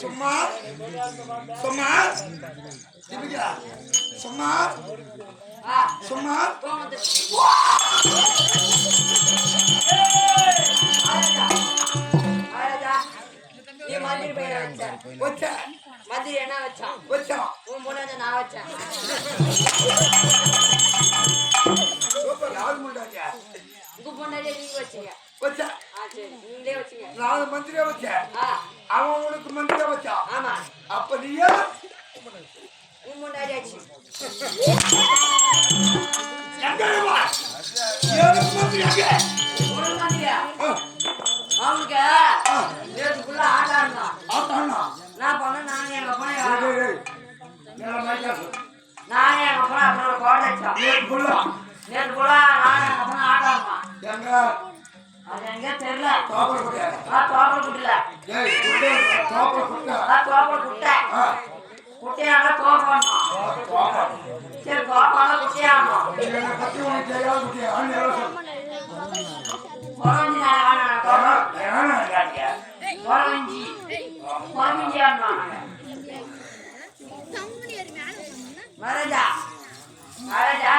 சும்மா சும்மா சும்மா சும்மா நீ மந்திரி பேரை வச்ச மந்திரி என்ன வச்சான் வச்சான் உன் பொண்ணு நான் வச்சேன் உங்க பொண்ணாலே நீங்க வச்சீங்க வச்சா நீங்களே வச்சீங்க நான் மந்திரியா வச்சேன் அவன் உனக்கு மந்திரியா வச்சான் ஆமா அப்ப நீயா உன் பொண்ணாலே ஆச்சு அவனுக்கு நேற்றுக்குள்ள ஆட்டாடுனா நான் பண்ண நானும் எங்க அப்பா நானும் எங்க அப்பா அப்புறம் கோடச்சோம் நேற்றுக்குள்ள நானும் எங்க அப்பா ஆட்டாடுனா அது எங்க தெரியல தோப்பல் குட்டில தோப்பல் குட்டையாங்க தோப்பணும் சரி தோப்பாங்க குட்டையாகணும் மரஜா மரஜா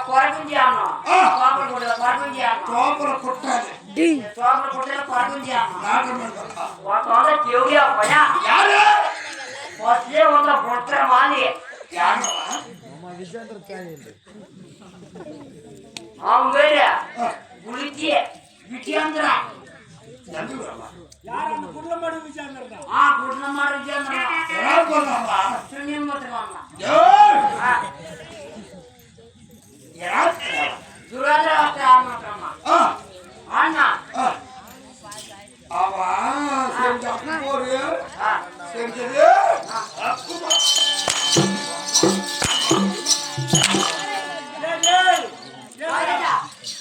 குறைஞ்சி ஆகணும் தோப்பல் குட்டையில குறைஞ்சி ஆகணும் தேவையா போயா ஒருத்த பொறுத்த மாதிரி அவன் பேரு குளிச்சி விட்டியாந்திரா குட்லமாடு விஜயாந்திரா சுண்ணியம் போட்டுருவாங்க துராஜா அண்ணா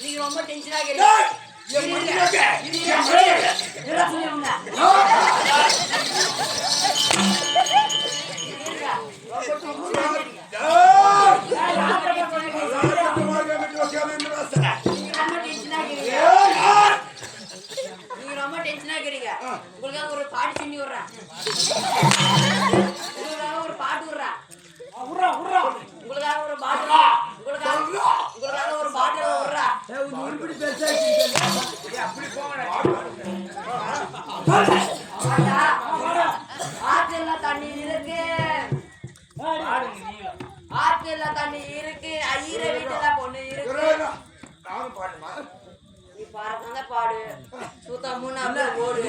நீங்க ரொம்ப டென்ஷன் ஆகிறீங்க ஊத்தா மூணு அப்படியே ஓடு.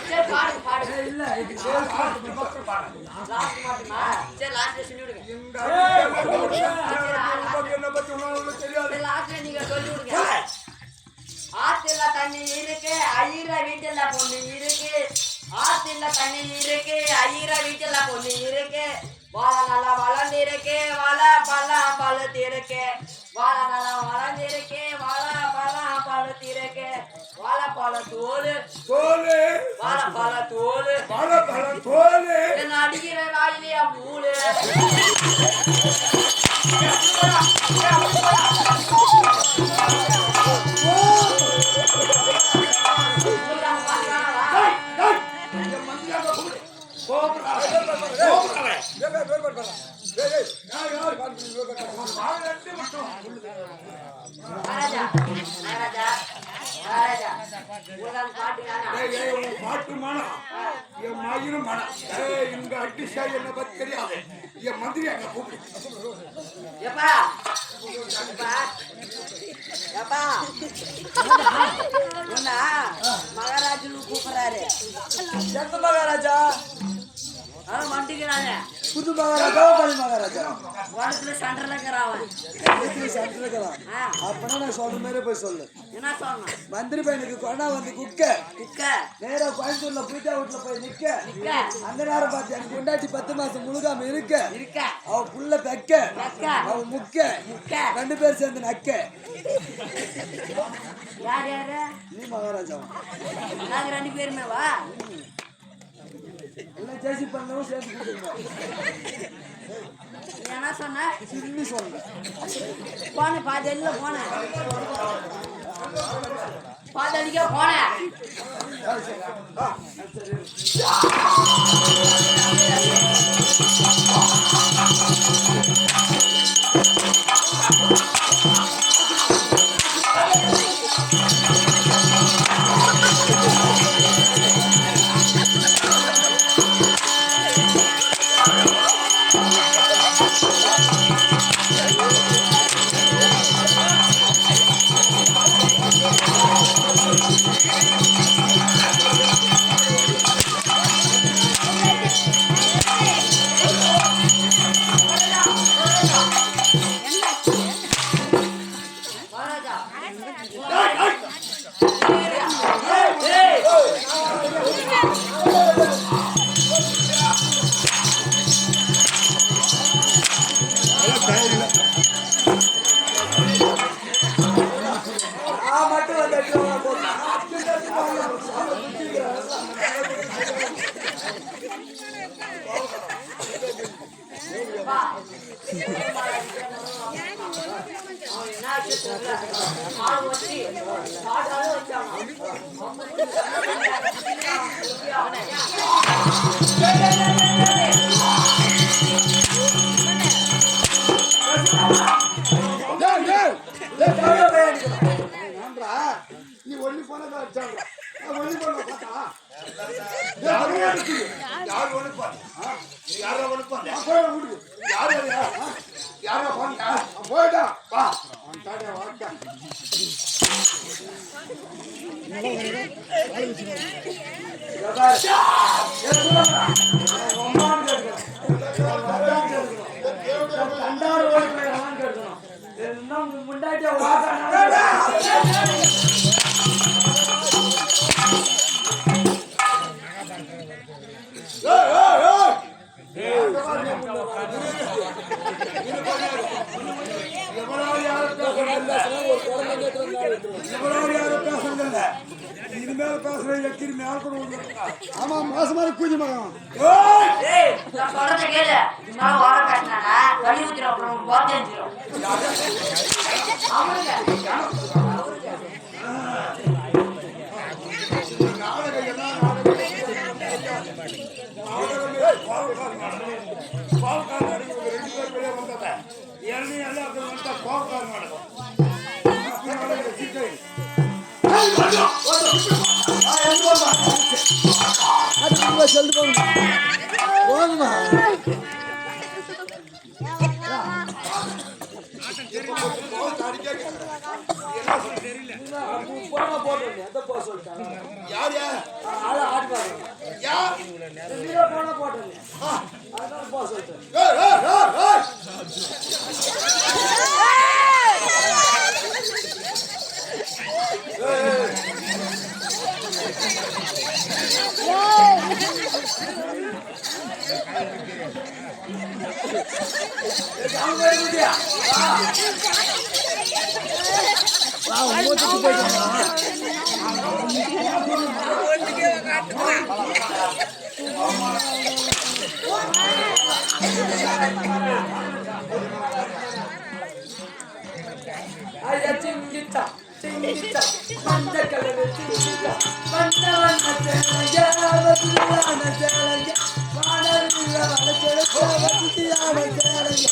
சரி பாடு பாடு. இல்ல இது லாஸ்ட் மாட்டுமா? சரி லாஸ்ட்ல சொல்லி விடுங்க. என்ன பத்தி உனக்கு தெரியாது. சரி லாஸ்ட்ல நீங்க சொல்லி விடுங்க. ஆத்துல தண்ணி இருக்கு, ஐயர வீட்டுல பொண்ணு இருக்கு. ஆத்துல தண்ணி இருக்கு, ஐயர வீட்டுல பொண்ணு இருக்கு. வாழை நல்லா வளர்ந்திருக்கு, வாழை பழம் பழுத்திருக்கு. வாழை நல்லா வளர்ந்திருக்கு, வாழை பழம் பழுத்திருக்கு. வாழைப்பழ தோல் தோலு வாழைப்பழ தோல் வாழைப்பழம் தோலு என்ன அடிக்கிற நாயிலையா மூளு. மகாராஜா மகாராஜா மகாராஜா உங்களுக்கு பாட்டுக்கான பாட்டு மனம் என் மயிரும் மனம் இங்க அடிச்சா என்ன பத்தி தெரியாது. என் மந்திரி அங்க கூப்பிடு. எப்பா எப்பா எப்பா உன்ன மகாராஜு கூப்பிடுறாரு. எந்த மகாராஜா? அவன் மண்டிக்கிறாங்க. புது மகாராஜா பழைய மகாராஜா? உடத்துல சண்டை இருக்கிறான். அப்பனா நான் சொல்ற மாதிரி போய் சொல்லு. என்ன சொல்லணும்? மந்திரி பையனுக்கு கொரோனா வந்து குக்க குக்க நேரா கோயம்புத்தூர்ல பூஜா வீட்டுல போய் நிக்க நிக்க அந்த நேரம் பார்த்து எனக்கு கொண்டாட்டி 10 மாசம் முழுகாம இருக்க இருக்க அவ புள்ள பெக்க பெக்க அவ முக்க முக்க 2 பேர் சேர்ந்து நக்க. யார் யாரு? நீ மகாராஜா நாங்க 2 பேருமே வா. எல்லாம் ஜெயிச்சு பண்ணவும் சேர்ந்து கொடுத்துருங்க. நீ என்ன சொன்ன? சின்னி சொல்லுங்க. போன பாதல்ல போன பாதலிக்க போன மட்டும் வந்து நீ ஒண்ணு போனதா வச்சாங்க ஒண்ணு போன பார்த்தா யார் ஒண்ணு போன யாரோ ஒண்ணு போன யாரு யாரோ போனா போயிட்டா வா வாட்டா இனிமேல் பேசுற எக்கிரி மேல கூட ஆமா மோசமான கூஞ்சி மகன் நான் சொல்றத கேளு. நான் ஓர கட்டினா கழி ஊத்திரும் அப்புறம் போத்தேஞ்சிரும். அவனுங்க சொல்லிட்டு போகுமா போட்டு மூச்சுக்கு போயிட்டு சிங்கிச்சா சிங்கிச்சா மஞ்ச கலரு சிங்கிச்சா வண்ண வண்ண சேலங்க சேலங்க வானவில்ல வளச்செடுத்த வசதியான சேலங்க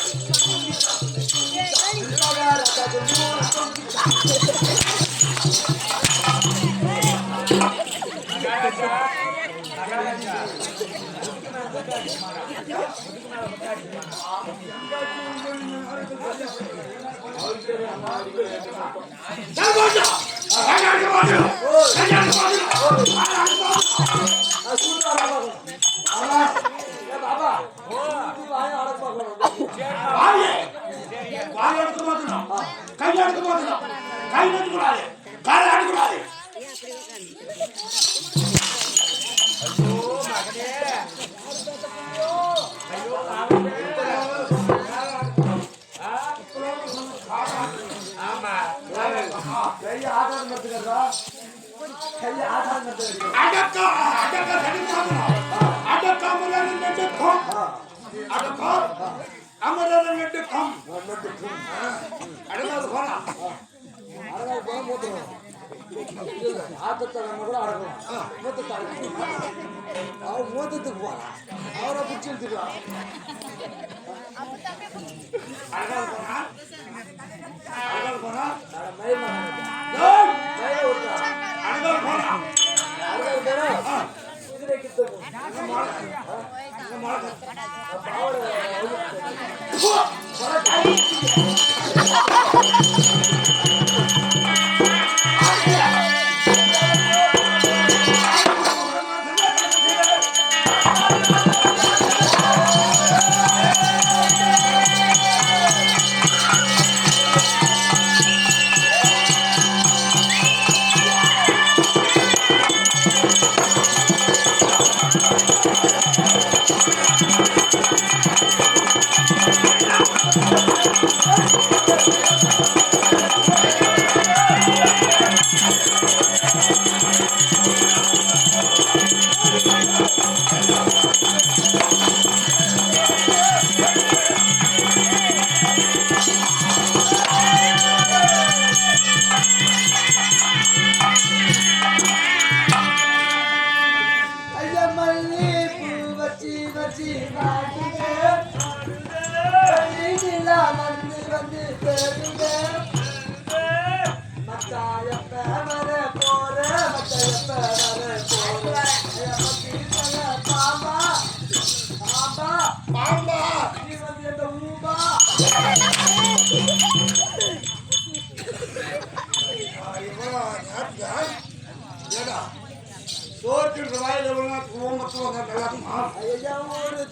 மூத்தத்துக்கு போலாம் அவரை பிடிச்சி எடுத்துக்கலாம்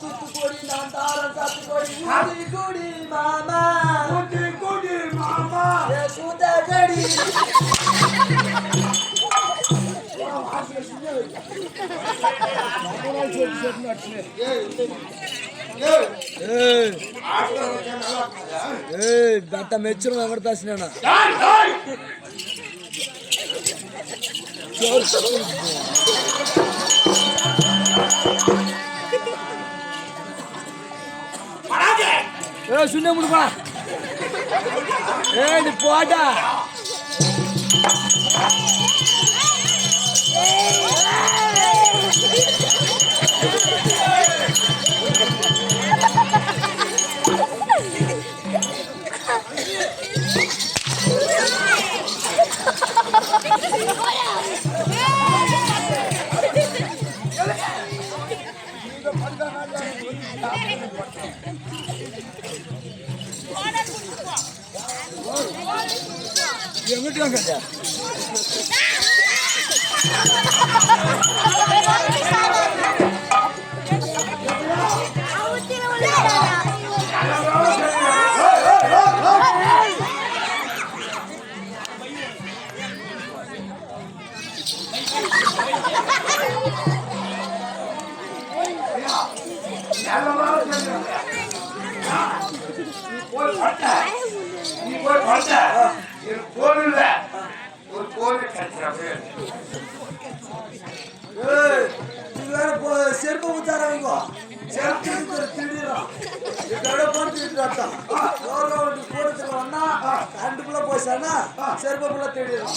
தூத்துக்குடி நான் தாரம் சாத்துக்குடி குடி மாமா குடி மாமா சுதகடி బట్ట మెచ్చిన ఎవరు దాసినా சுண்ண முடிப்பா நீ போட்டா எங்கிட்ட நீ போய் படுத்த எனக்கு போன் இல்ல ஒரு போன் கிடைச்சிட நீ வேற செருப்பு ஊத்தார வைங்கோ செருப்பு திருடிடும் இதோட போட்டு போறதுக்கு வந்தா கண்டுக்குள்ள போயிச்சானா செருப்புக்குள்ள திருடிடும்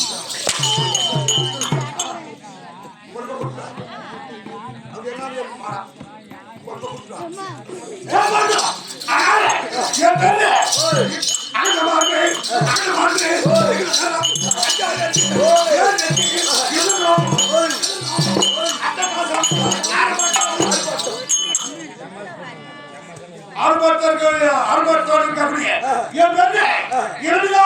ஆர்ப்பாட்டத்தோடு அப்படியே என் பேரு இருந்தா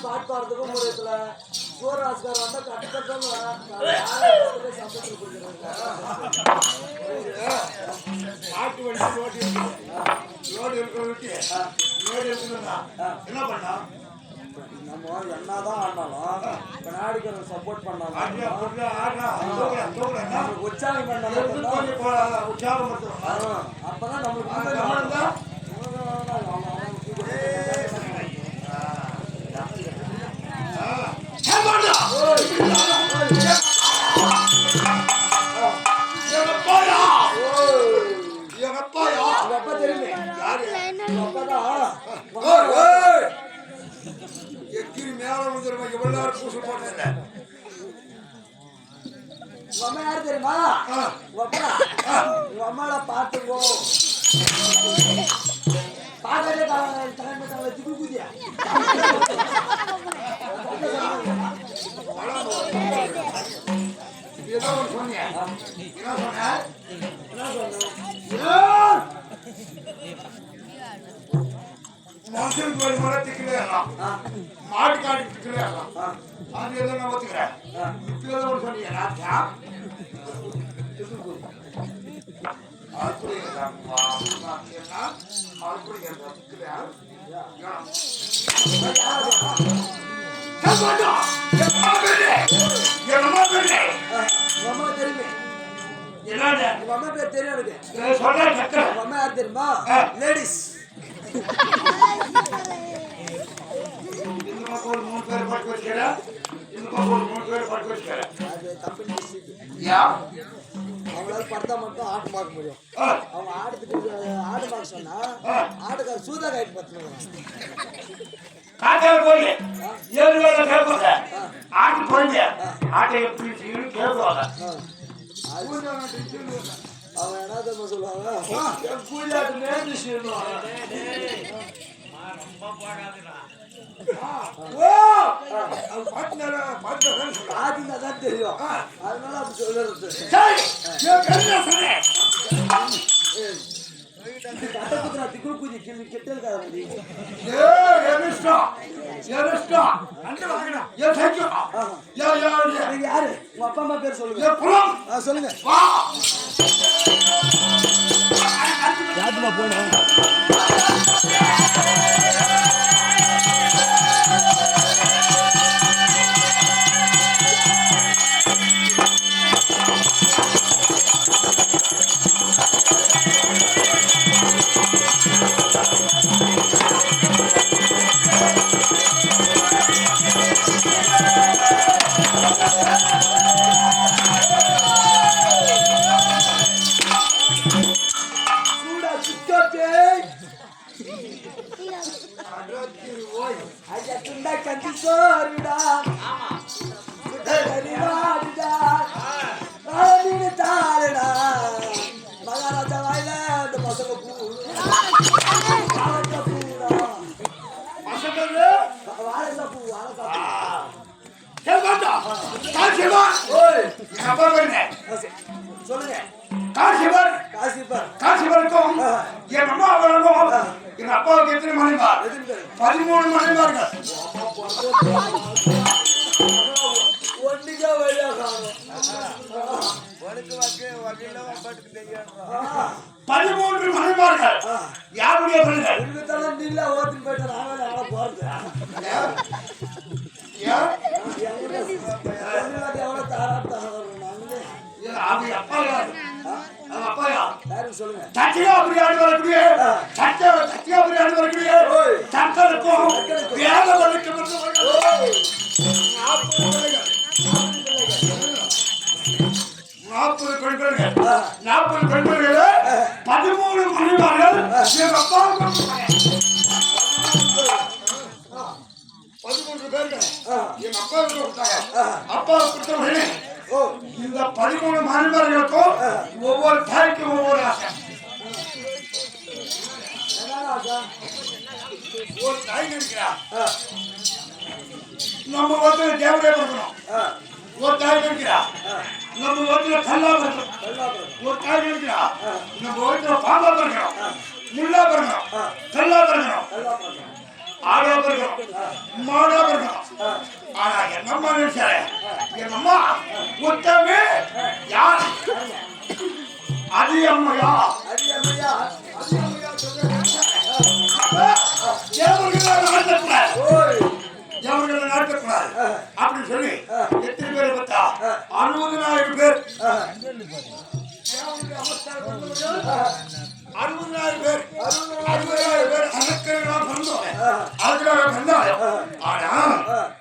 பாட்டு வரதுக்கும் முடியல சூரராஜ்கார் வந்தா கட்டுக்கட்டும் பாட்டு வண்டி ரோடு இருக்கிற விட்டு ரோடு இருக்குதுன்னா என்ன பண்ணா நம்ம என்னதான் ஆடினாலும் பின்னாடிக்கு சப்போர்ட் பண்ணாலும் உற்சாகம் பண்ணாலும் உற்சாகம் அப்பதான் நம்மளுக்கு யாரு தெரியுமா உங்க அம்மாவை பார்த்துக்கோ பாக்கலே திக்கு குதியா சொன்னியா என்ன மனுஷன் கோயில் மலை திக்கலாம் மாட்டு காடு திக்கலாம் அது எதை நான் ஒத்துக்கிறேன் இப்ப ஒன்று சொன்னீங்க தெரியுமா லேடிஸ் இந்த பக்கம் ஒரு 3 பேர் பட்டு வச்சுக்கிறேன் இந்த பக்கம் ஒரு 3 பேர் பட்டு வச்சுக்கிறேன் அது கம்பெனி அவங்களால படுத்தா மட்டும் ஆட்டு பார்க்க முடியும் அவங்க ஆடுறதுக்கு ஆடு பார்க்க சொன்னா ஆட்டுக்கார சூதா கைட்டு பார்த்துருவாங்க காட்டாவில் போய் 7 வேலை கேட்பாங்க ஆட்டு போய் ஆட்டை எப்படி செய்யணும் கேட்பாங்க அவங்க என்ன தெரியுமா சொல்லுவாங்க பூஜாட்டு நேர்ந்து செய்யணும் பாத்தீங்கன்னா தெரியும் அதனால அப்படி சொல்லுறது திக்குள் பூஜை கெட்ட இருக்காது யாரு உங்க அப்பா அம்மா பேர் சொல்லுங்க சொல்லுங்க போன மகாராஜா வாயில அந்த பசங்க சொல்லுங்க காசிபருக்கும் என் அம்மா அவர்களுக்கும் என் அப்பாவுக்கு எத்தனை மனைவார் 13 மனைவார்கள் ஒன்றுக்கே வழியா காணும் 13 மனைமார்கள் யாருடைய பெண்கள்? இதுக்கெல்லாம் நீ இல்ல ஓட்டிட்டு போயிட்டு நானே ஆள போறது ஏன்? எவ்வளவு தாராட்டம் அப்படி அப்பாயா அப்பாயா சொல்லுங்க சத்தியா பிரியாணி வரக்கூடிய சத்தியா பிரியாணி வரக்கூடிய சங்கருக்கும் வேத வலிக்கும் 40 பெண்கள் 13 மனைவார்கள் எங்க அப்பாவுக்கு 13 பேர்கள் எங்க அப்பாவுக்கு கொடுத்தாங்க. அப்பாவுக்கு கொடுத்த உடனே இந்த 13 மனைவார்களுக்கும் ஒவ்வொரு தாய்க்கும் ஒவ்வொரு ஆசை. ஒரு தாய் இருக்கிறா நம்ம வந்து தேவதே பண்ணணும். ஒரு தாய் இருக்கிறா நம்ம வீட்டுல கல்லா பிறக்கணும். ஒரு தாய் இருக்கிறா நம்ம வீட்டுல பாம்பா பிறக்கணும், முள்ளா பிறக்கணும், கல்லா பிறக்கணும், ஆடா பிறக்கணும், மாடா பிறக்கணும். ஆனா எங்க அம்மா நினைச்சாரு, எங்க அம்மா உத்தமே யார்? அது அம்மையா தேவர்களை நாட்டக்கூடாது அப்படின்னு சொல்லி எத்தனை பேரை பார்த்தா 60,000 பேர் 60,000 பேர் அனுக்கிறதா பிறந்தோம். அதுக்காக பிறந்தாலும் ஆனா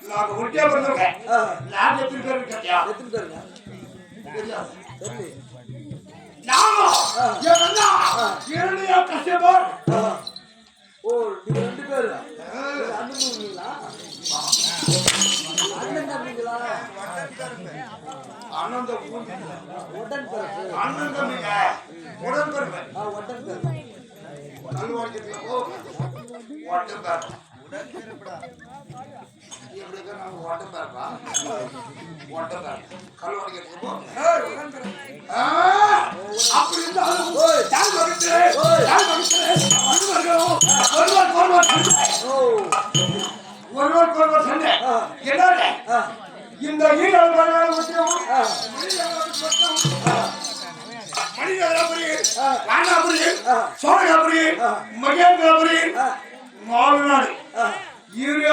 நாங்க ஒட்டியா பிறந்தவங்க. நாங்க எத்தனை பேர் கேட்டியா? நானும் என் அண்ணா இரண்டையா கஷ்டப்போர். ஓ நீங்க 2 பேரு அண்ணனுங்களா? அண்ணன் தம்பிங்களா? அண்ணன் தம்பிங்க உடன்பிறப்பு. கல்வாடிக்கு போ உடன்பிறப்பு. எப்படிக்கா நாங்க உடன்பிறப்பா? உடன்பிறப்பு கல்வாடிக்கு போ. அப்படி இருந்தாலும் ஒருவர் சண்டை என்ன இந்த ஈழம் மணிநகராபுரி, ராணாபுரி, சோழகாபுரி, மகேந்திரபுரி 4 நாடு 14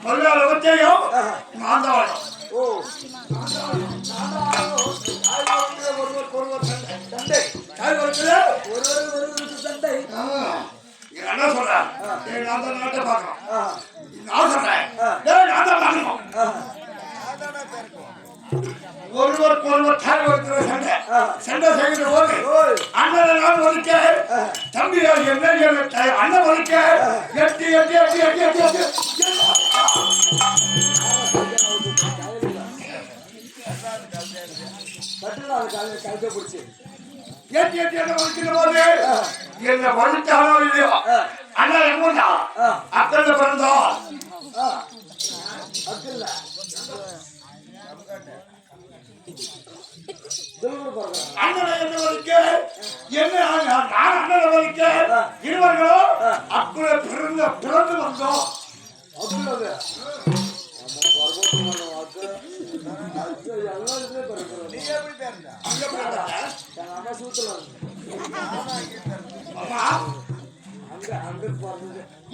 14 நான் தான் வரணும். என்ன சொல்றேன்? நான் தான் நாட்டை பார்க்கணும். நான் சொல்றேன் நான் தான் பார்க்கணும். ஒருவர் தாய் ஒருத்தர சண்டை சண்டை செய்கிற போது அண்ணன் நான் ஒதுக்க தம்பி என்ன அண்ணன் ஒதுக்க எட்டி எட்டி எட்டி எட்டி எட்டி எட்டி கழுத்தை பிடிச்சி எட்டி எட்டி என்ன ஒதுக்கிற போது என்ன ஒதுக்கானோ இல்லையோ அண்ணா எங்கா அக்கல்ல பிறந்தோம். அக்கல்ல அண்ணனை என்ன ஒதுக்க என்ன நான் அண்ணனை ஒதுக்க இருவர்களும் அக்குள்ள பிறந்து வந்தோம்.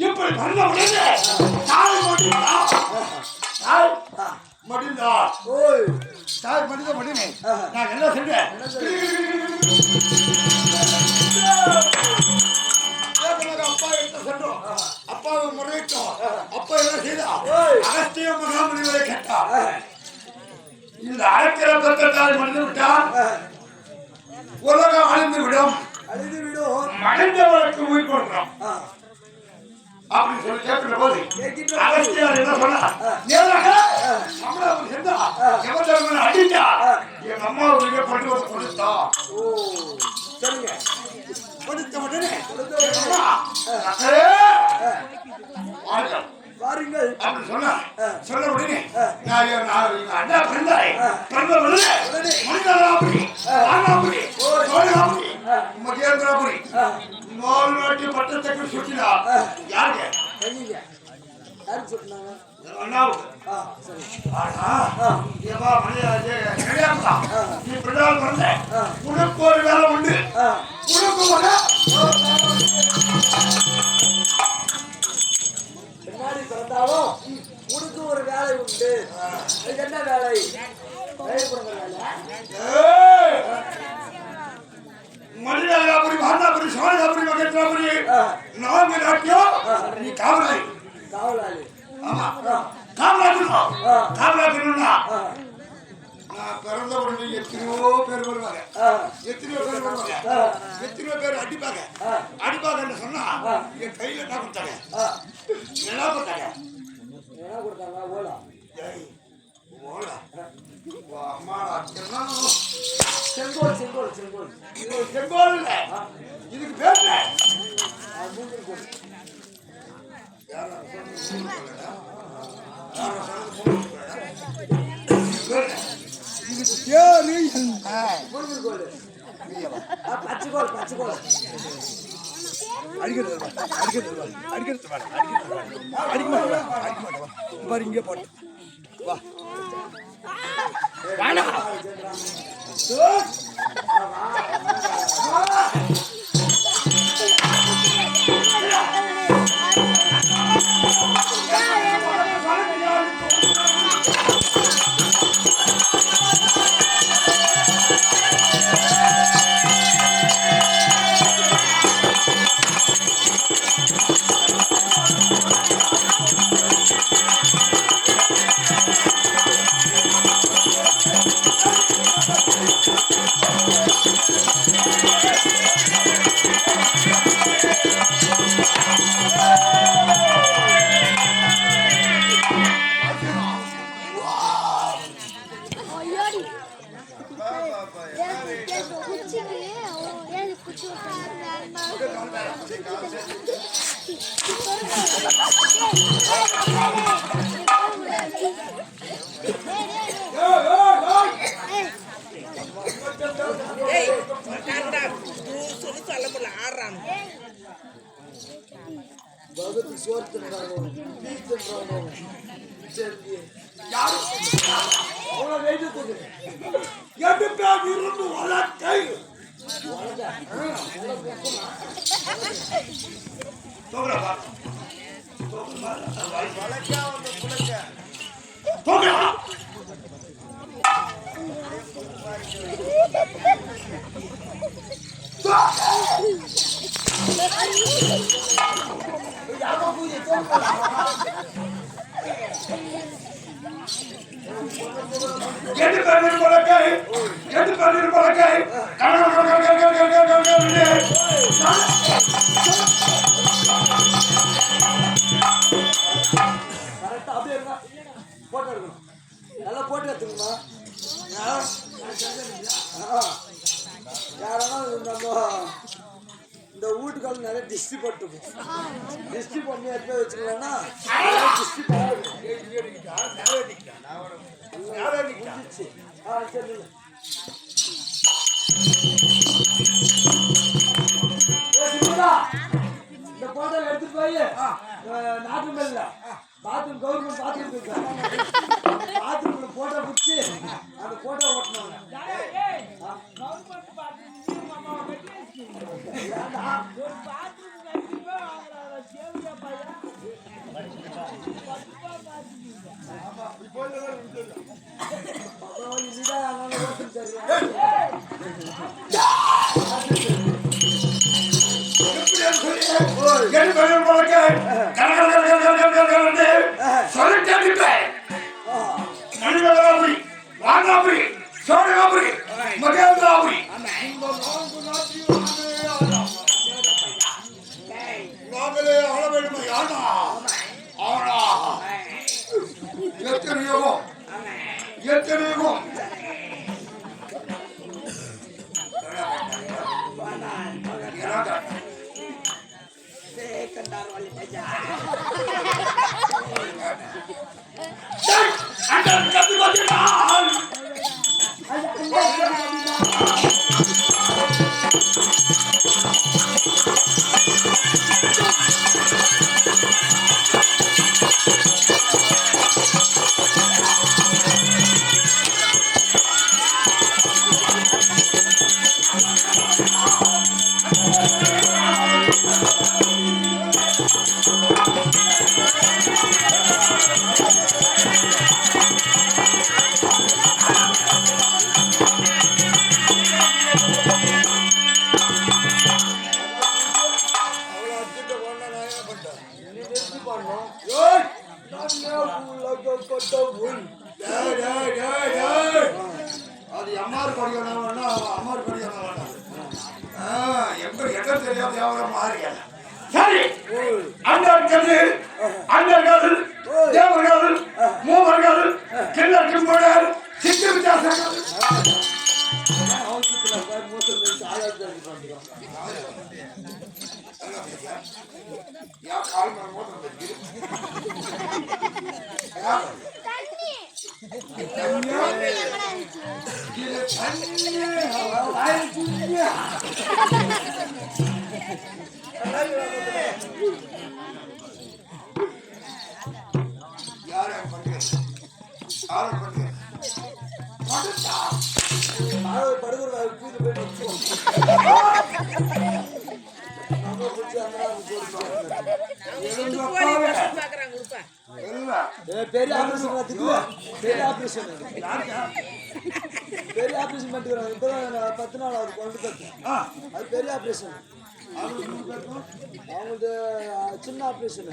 இப்படி பண்ண உடனே தாய் மடிந்தா தாய் மடிந்த உடனே நான் என்ன செஞ்சேன்? அப்பா எடுத்து சென்றோம். அப்பாவை முறையிட்டோம். அப்பா என்ன செய்தா? அகஸ்திய மகாமுனிவரை கேட்டார். இந்த அரைக்கிற பக்கத்தால் மடிந்து விட்டால் உலகம் அழிந்து விடும், மனிதவர்களுக்கு உயிர் கொடுக்கிறோம் அப்படின்னு சொல்லி கேட்கிற போது அகஸ்தியார் என்ன சொன்னார்? அடித்தா என் அம்மாவுக்கு கொண்டு வந்து கொடுத்தா. கொடுத்த உடனே வாருங்கள் அப்படி சொன்ன உடனே அண்ணா பிறந்தாய் பிறந்த உடனே மனிதராபுரி, ராணாபுரி, சோழகாபுரி, மகேந்திராபுரி 4 நாட்டு பட்டத்துக்கு சுற்றினார். யாருங்க? யாருக்கு சொன்னாங்க? அண்ணாவுக்கு. சரி. ஆனா ஏமா மணியாச்சு கிடையாதுடா. நீ பிள்ளையால் வரல. உனக்கு ஒரு வேலை உண்டு. உனக்கு ஒரு பின்னாடி பிறந்தாலும் உனக்கு ஒரு வேலை உண்டு. அதுக்கு என்ன வேலை? பயப்படுற வேலை. மணியாபுரி மகாபுரி சோழாபுரி மகேந்திராபுரி நான்கு நாட்டியம் நீ காவலாளி. காவலாளி. ஆமா காவலாளி. காவலாளினா நான் பிறந்த உடனே எத்தனையோ பேர் வருவாங்க. எத்தனையோ பேர் வருவாங்க. எத்தனையோ பேர் அடிப்பாங்க. அடிப்பாங்கன்னு சொன்னா என் கையில என்ன கொடுத்தாங்க? என்ன கொடுத்தாங்க? என்ன கொடுத்தாங்க? ஓலா. ஓலா. அம்மாடா செங்கோல் செங்கோல் செங்கோல். இது செங்கோல் இல்ல. இதுக்கு பேர் மூங்கில் கோல். இதுக்கு பேரு மூங்கில் கோல். பச்சைக்கோல் பச்சைக்கோல். அடிக்கிறது இங்கே போட்டு வா பகத்து சோறு தின்றாங்க. டீ தின்றாங்க. சரி. அவ்வளோ வெயிட்டு தூக்கு. எடுப்பா இருந்து வளர்க்கை தோகுறா எது பண்ணி பழக்கை கரெக்டாக அப்படியே இருக்கா? போட்டோ எடுக்கணும். நல்லா போட்டோ எடுத்துக்கணுமா? யாரா நம்ம இந்த வீட்டுக்கால நிறைய டிஸ்டி போட்டுருக்கும். டிஸ்டி பண்ணி எடுத்து வச்சுக்கலாம்னா டிஸ்டி சரி. இந்த போட்டோ எடுத்துட்டு போய் நாட்டு மேல பாத்ரூம் கவர்மெண்ட் பாத்ரூம் இருக்கு. பாத்ரூம்ல போட்டோ பிடிச்சி அந்த போட்டோ ஓட்டணும். எத்தனையோ Hey! சரி அண்ணர்கள் அண்ணர்கள் தேவர்கள் மூவர்கள் கிண்ணக்கும் போடார் சித்து வித்தியாசங்கள் பெரிய ஆபரேஷன் பண்ணிக்கிறாங்க. இப்பதான் 10 நாள் ஆகுது கொண்டு அது பெரிய ஆபரேஷன். அவங்களுக்கு சின்ன ஆபரேஷன்.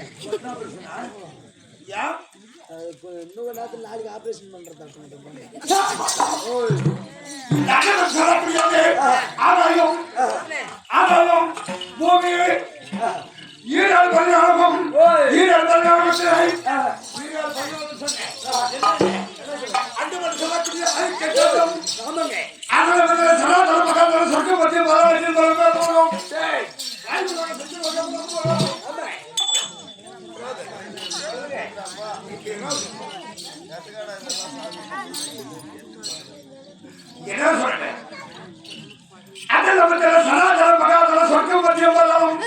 இன்னொரு நேரத்தில் நாளைக்கு ஆபரேஷன் பண்றதா பூமி ஈரல் பரிணாமம் ஈரல் பரிணாமத்தை ஈரல் பரிணாமம் சொன்னேன் அண்டுமன் சொல்லக்கூடிய ஐக்கியம் அதனால சனாதன மகாதன சொர்க்க மத்திய பாராட்டி போறோம் டேய் என்ன சொல்றேன் அதனால மத்திய சனாதன மகாதன சொர்க்க மத்திய போறோம்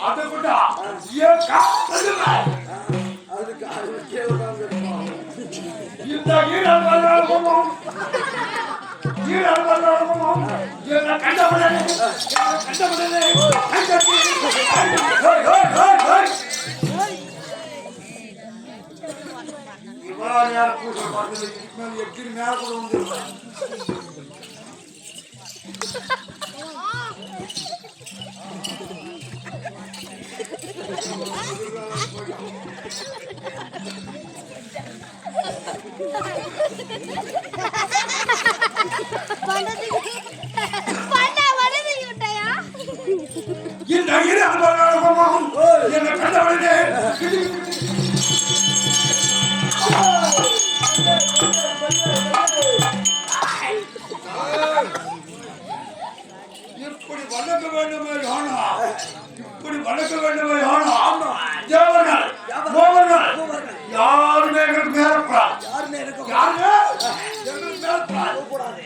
அது கூட இந்த ஈரல் வல்லாளமும் கண்டபடனே இவ்வளவு நேரம் கூட்டம் பார்த்தது எப்படி மேல கூட வந்து இந்த என்ன கண்டவனே இப்படி வணக்க வேண்டுமே ஆனா இப்படி வணக்க வேண்டுமே ஆனா தேவர்கள் மோகர்கள் யாருமே எங்களுக்கு மேற்படாது யாருமே எங்களுக்கு மேற்படாது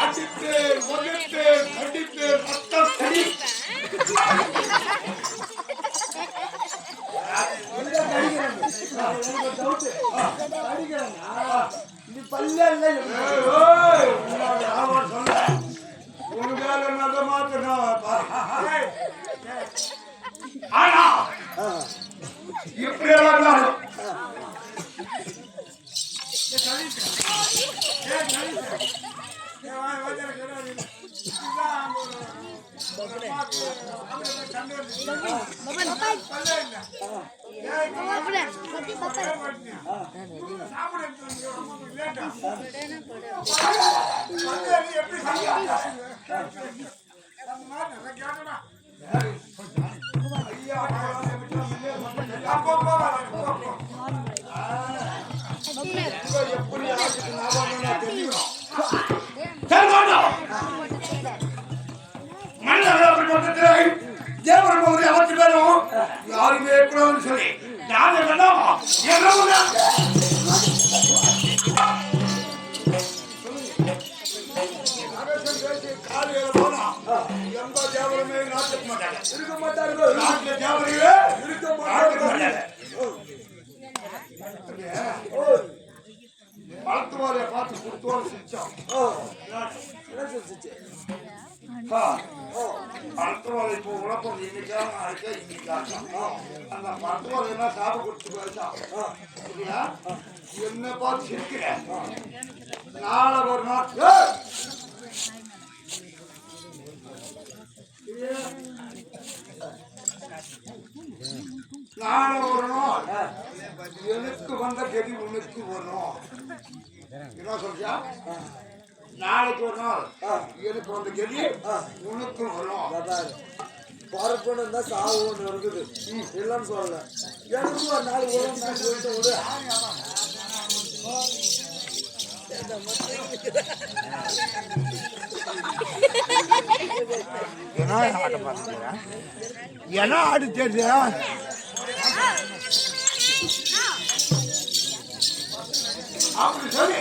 அடித்து ஒழித்து கடித்து ரத்தம் கடி ஆனா இப்படி எல்லாம் தேவர்கள் அவற்று பேரும் யாருமே கூடாதுன்னு சொல்லி நான் காலையில போனா எந்த தேவருமே நாட்டுக்கு மாட்டாங்க இருக்க மாட்டார்கள் நாட்டுல தேவரையே இருக்க மாட்டாங்க மருத்துவரை பார்த்து கொடுத்தோம் சிரிச்சோம் மருத்துவரை இப்போ உழப்பம் இன்னைக்காக நாளைக்கே இன்னைக்காக அந்த மருத்துவரை என்ன சாப்பிட்டு கொடுத்து போயிட்டா இல்லையா என்ன பார்த்து சிரிக்கிறேன் நாளை ஒரு நாள் நாளை ஒரு நாள் உனக்கு வந்த கதி உனக்கு வரும். என்ன சொல்றியா? நாளைக்கு ஒரு நாள் எனக்கு வந்த கதி உனக்கு வரும். பறக்கணும் தான் சாவு ஒன்று இருக்குது இல்லைன்னு சொல்லல. எனக்கு ஒரு நாள் வரும் நான் சொல்லிட்டு விடு. என்ன ஆடு தெரியுது? அப்படி சொல்லி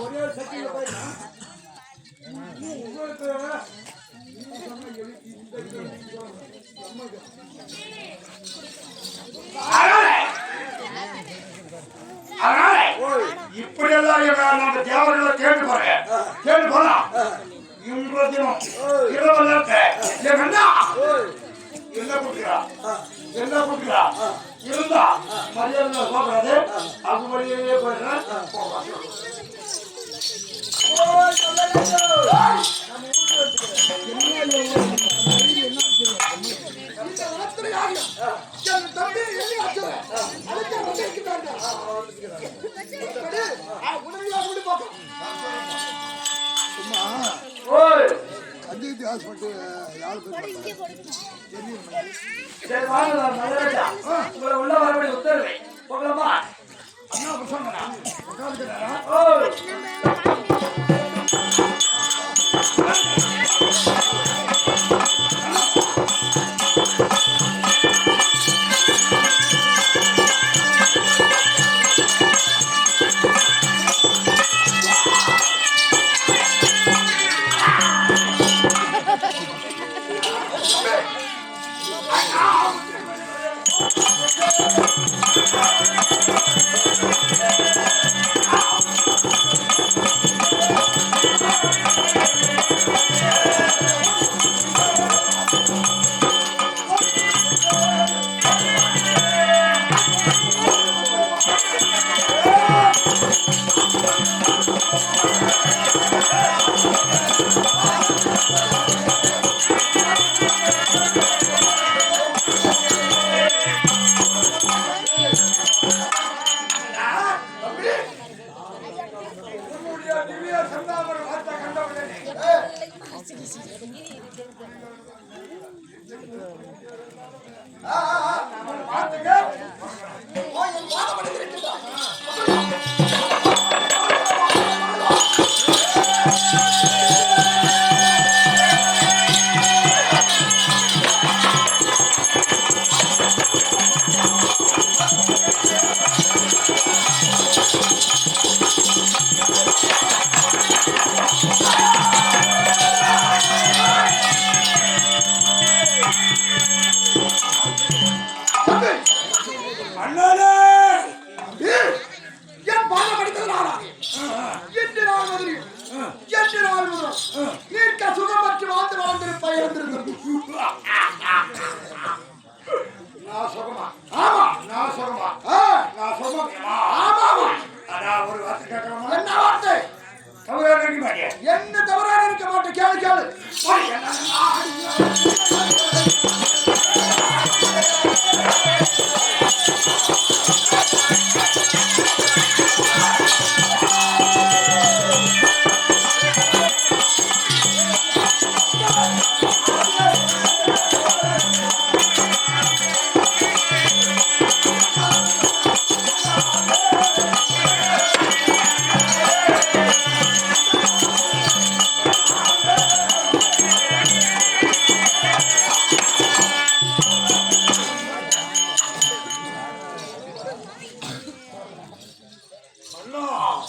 ஒரே சக்தியில போயிட்டா இப்படி எல்லாம் நம்ம தேவர்களை கேட்டு போறேன். கேட்டு போலாம். இன்று தினம் இரவு நேரத்தை என்ன கொடுக்கிறா? என்ன கொடுக்கிறா? இருந்தா மரியாதை போகிறது. அது வழியே போயிடுறேன். உள்ள வரக்கூடிய உத்தரவை போகலாமா? என்ன தவறாக இருக்க மாட்டேன். கேளு கேளு.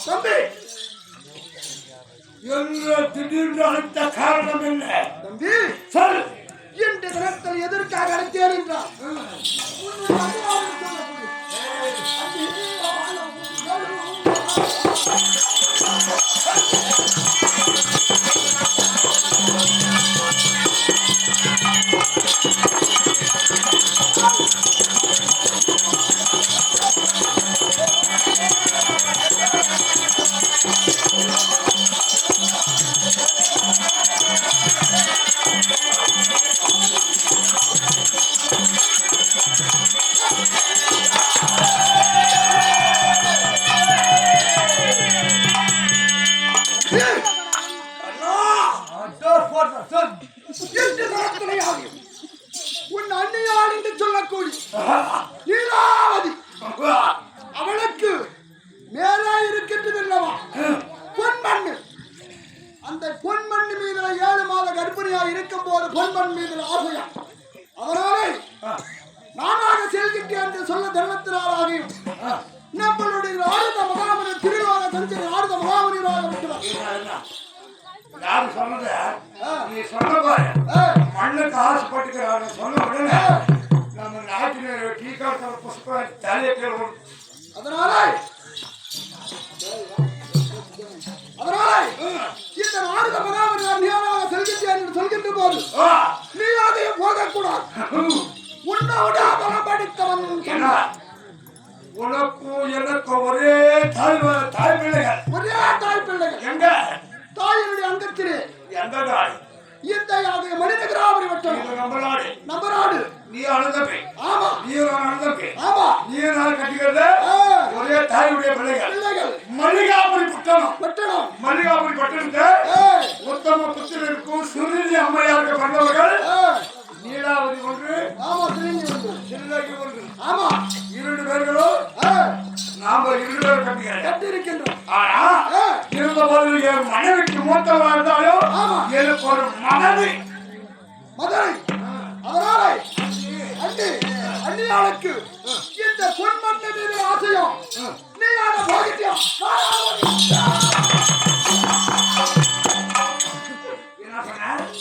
தம்பி என்ற திடீர்னு அழைத்த காரணம் என்ன? தம்பி சொல். இந்த தினத்தில் எதற்காக அழைத்தேன் என்றார். போடுறேன் சொல். எட்டு தரத்துணையாகும் உன் அண்ணியாள் என்று சொல்லக்கூடிய லீலாவதி அவளுக்கு மேலே இருக்கின்றது அல்லவா பொன்மண்ணு. அந்த பொன்மண்ணு மீது 7 மாத கர்ப்பிணியாக இருக்கும் போது பொன்மண் மீது ஆசையா அதனாலே நானாக செல்கின்றேன் என்று சொல்ல தர்மத்தினாலாகியும் நம்மளுடைய ஆயுத மகாமணி திருவாக தஞ்சை ஆயுத மகாமணியாக விட்டுவார். யாரு சொன்னது நீ சொன்ன பாரு மண்ணுக்கு ஆசைப்பட்டுக்கிறாங்க சொன்ன உடனே நம்ம நாட்டினர் டீக்காட்டர் புஷ்பம் தலையை அதனாலே இந்த ஆயுத மகாமணி அநியாயமாக செல்கின்றேன் என்று சொல்கின்ற போது நீ அதையும் போகக்கூடாது. உன்னோட பலம் படித்தவன் உனக்கும் எனக்கும் ஒரே தாய் பிள்ளைகள் ஒரே தாய் பிள்ளைகள் எங்க தாயினுடைய அங்கத்திலே எந்த தாய் இந்த மணிநகராவரி வட்டம் நம்ம நாடு நீ அழுதப்பே ஆமா நீ அழுதப்பே ஆமா நீ நான் கட்டிக்கிறது ஒரே தாயுடைய பிள்ளைகள் மல்லிகாபுரி பட்டணம் மல்லிகாபுரி பட்டணத்தை உத்தம புத்திரருக்கும் சுருதி அம்மையாருக்கு பிறந்தவர்கள் நீலாவதி ஒன்று ஆமா சிறுதாக்கி ஒன்று ஆமா 2 பேர்களும் நாம 2 பேரும் கட்டி இருக்கின்றோம். ஆனா இருந்த போது என் மனைவிக்கு மூத்தவா இருந்தாலும் எனக்கு ஒரு மனைவி மதுரை அதனால அண்ணியாளுக்கு இந்த பொன்மண்ண மீது ஆசையும் நீ அதை போகிட்டியா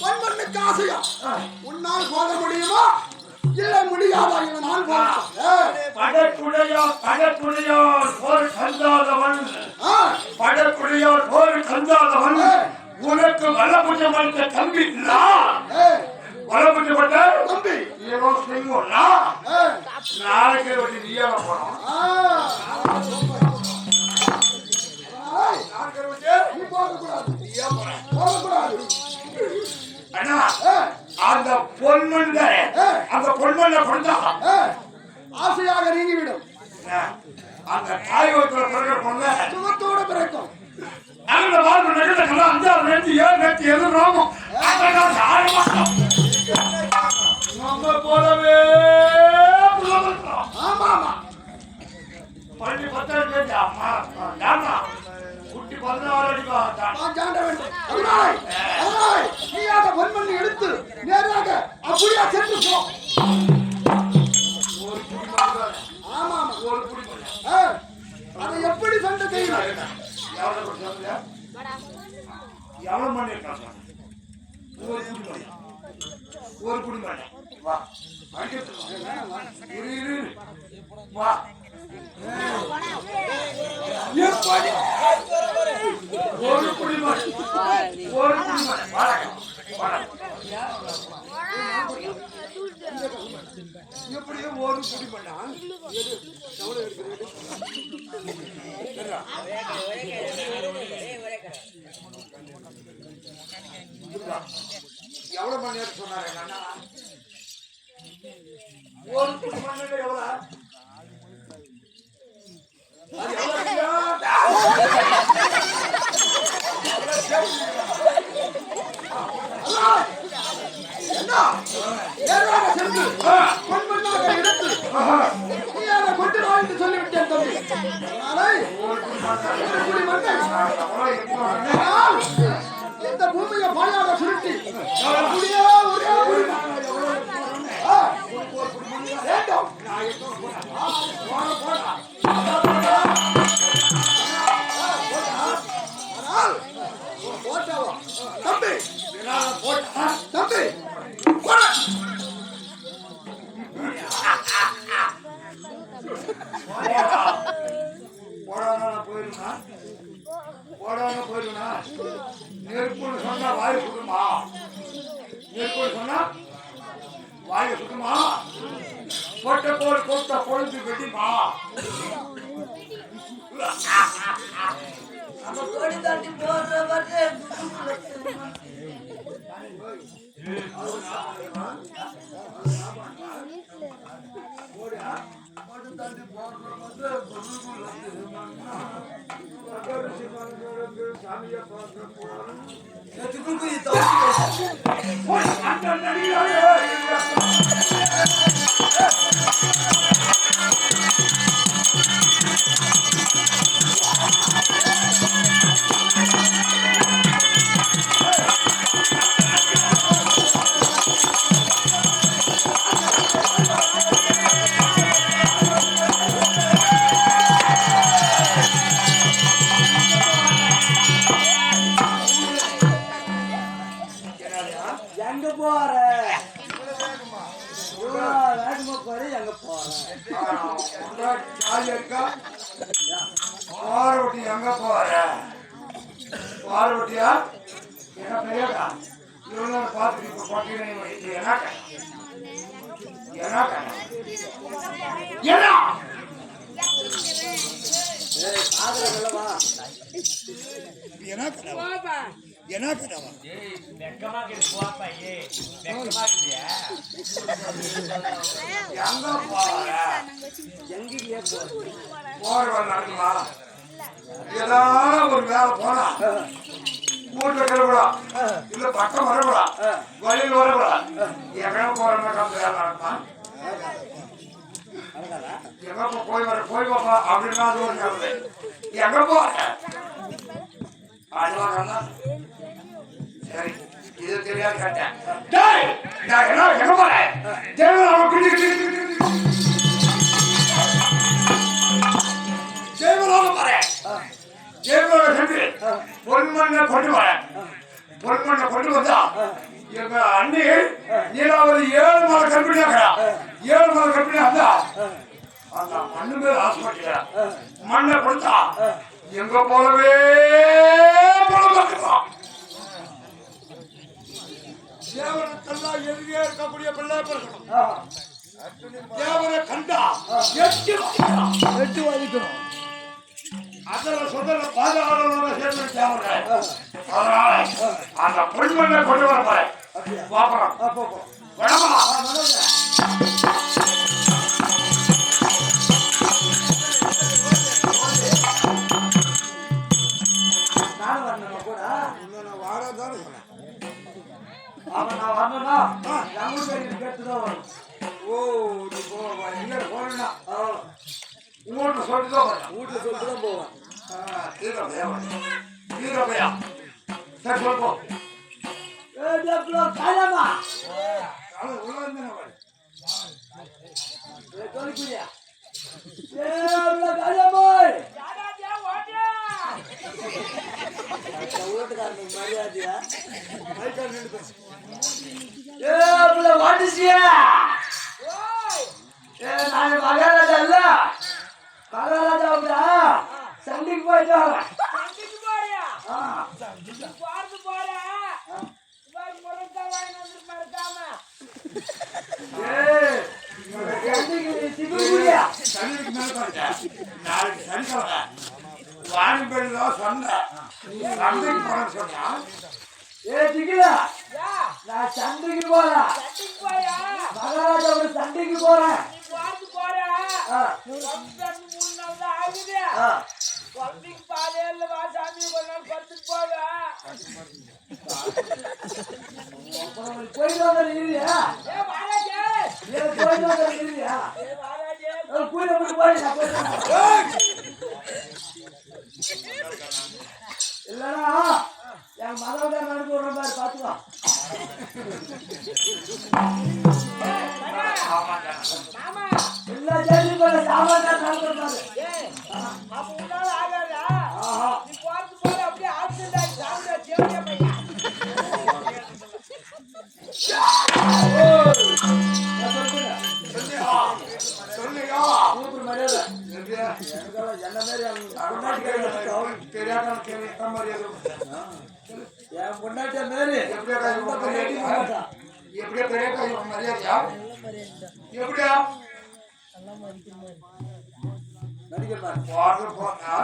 பொன்மண்ணுக்கு ஆசையா உன்னால் போக முடியுமா இல்லை முடியாதா நான் படக்குடையோர் போர் கந்தாதவன் படக்குடையோர் போர் கந்தாதவன் உனக்கு வல்லபுஜம் அளித்த தம்பி வல்லபுஜப்பட்ட தம்பி ஏதோ செய்வோம்னா நாளைக்கு ஒரு நீயா போனோம் அண்ணா அந்த பொன்மண் அந்த பொன்மண்ண கொண்டா ஆசையாக நீங்கிவிடும். அந்த தாய் ஒருத்தர பிறகு கொண்ட சுகத்தோட பிறக்கும். அந்த வாழ்வு நகரத்துல 5 7 எது ரோமம் நம்ம போலவே ஆமா ஆமா பள்ளி 10 அம்மா குட்டி 16 அடிக்கா ஜாண்ட வேண்டும். அதனால நீ அந்த பொன்மண்ணை எடுத்து நேராக அப்படியே சென்று போ. ஆமா ஆமா ஒரு குடி அதை எப்படி சண்டை செய்யணும் எவ்வளவு மணி இருக்கா ஒரு குடி மணி வா வா ஒரு குடி மணி எப்படியோ ஒரு குடி பண்ணா எவ்வளவு மணி நேரம் சொன்னாரு ஒரு குடி மணி நேரம் எவ்வளவு சொல்லிவிட்டேன் தம்பி. இந்த பூமியை பாயாக சுருட்டி வேண்டும். தம்பி தம்பி போயிருந்தா நெருப்புன்னு சொன்னா வாயு சுடுமா நெருப்புன்னு சொன்னா வாயு சுடுமா பொட்ட போல் கொட்ட பொழுது வெடிமா சாமியை பார்க்க போறோம். போய் அந்த நடிகராக எங்க போற வேகமா போற எங்க போற ஜாலியா இருக்கா பாரவட்டி எங்க போற பாரவட்டியா என்ன பெரியடா இவ்வளவு பார்த்து இப்ப பாத்தீங்கன்னா என்ன என்ன என்ன கனவா எங்க போற நடக்குமா ஏதாவது ஒரு வேலை போனா வீட்டுல கிளம்புடா இல்ல பக்கம் வரக்கூடா வழியில் வரக்கூடா எங்க போறோம்னா கம்பு வேலை நடக்குமா எங்க போய் வர போய் பாப்பா அப்படின்னா அது ஒரு கம்பு எங்க போற சரி இது தெரியாது கேட்டேன் எங்க போறேன் ஜெயமலோக போறேன் ஜெயமலோக சென்று பொன்மண்ணை கொண்டு வரேன் பொன்மண்ணை கொண்டு வந்தா எங்க அண்ணி நீலாவதி 7 மாத கம்பெனியா 7 மாத கம்பெனியா இருந்தா அந்த மண்ணு மேல ஆசைப்பட்டு மண்ணை கொடுத்தா எங்க போலவே பார்க்கலாம் தேவனுக்கெல்லாம் எதிரே இருக்கக்கூடிய பிள்ளை பிறக்கணும் தேவனை கண்டா எட்டு வலிக்கணும் அதில் சொந்த பாதுகாவலோட சேர்ந்து தேவனை அதனால அந்த பொன்மண்ணை கொண்டு வர போறேன் பாப்பலாம் வேணாமா அவன் நான் வரணும்னா கேட்டுதான் வரும் ஓ நீ போவா எங்க போறேன்னா வீட்டுல சொல்லிட்டுதான் வரேன் வீட்டுல சொல்லிட்டு தான் போவேன் வீரபையா சரி சொல்போ காலமா உள்ள வந்து சொல்லிக்கிறியா காலமாய் வீட்டுக்காரனுக்கு மரியாதையா நான் மகாராஜா இல்ல மகாராஜா சண்டைக்கு போயிட்டு நாளைக்கு சனிக்கிழமை வாணிபெல்லாம் சொன்னேன் சந்தைக்கு போறேன்னு சொன்னா திகிலா நான் சண்டைக்கு போறேன் மகாராஜாவோட சண்டைக்கு போறேன் போயிட்டு வந்த இல்லையா போயிட்டு வந்த இல்லையா கூல போயிட்டு இல்லடா என் மதவத நடந்து வர மாதிரி பாத்துக்கோ எல்லா ஜாதி போல சாமான் நடந்து வர அப்ப உன்னால ஆகாதா நீ பார்த்து போற அப்படியே ஆக்சிடென்ட் ஆகி சாவுடா தேவனே பையா சொல்லுங்க ஊர் மரியாதை என்ன மாதிரி என் பொண்டாட்டிய மாரி எப்படியா பெரிய மரியாதையா எப்படியா வாட்டர் போனா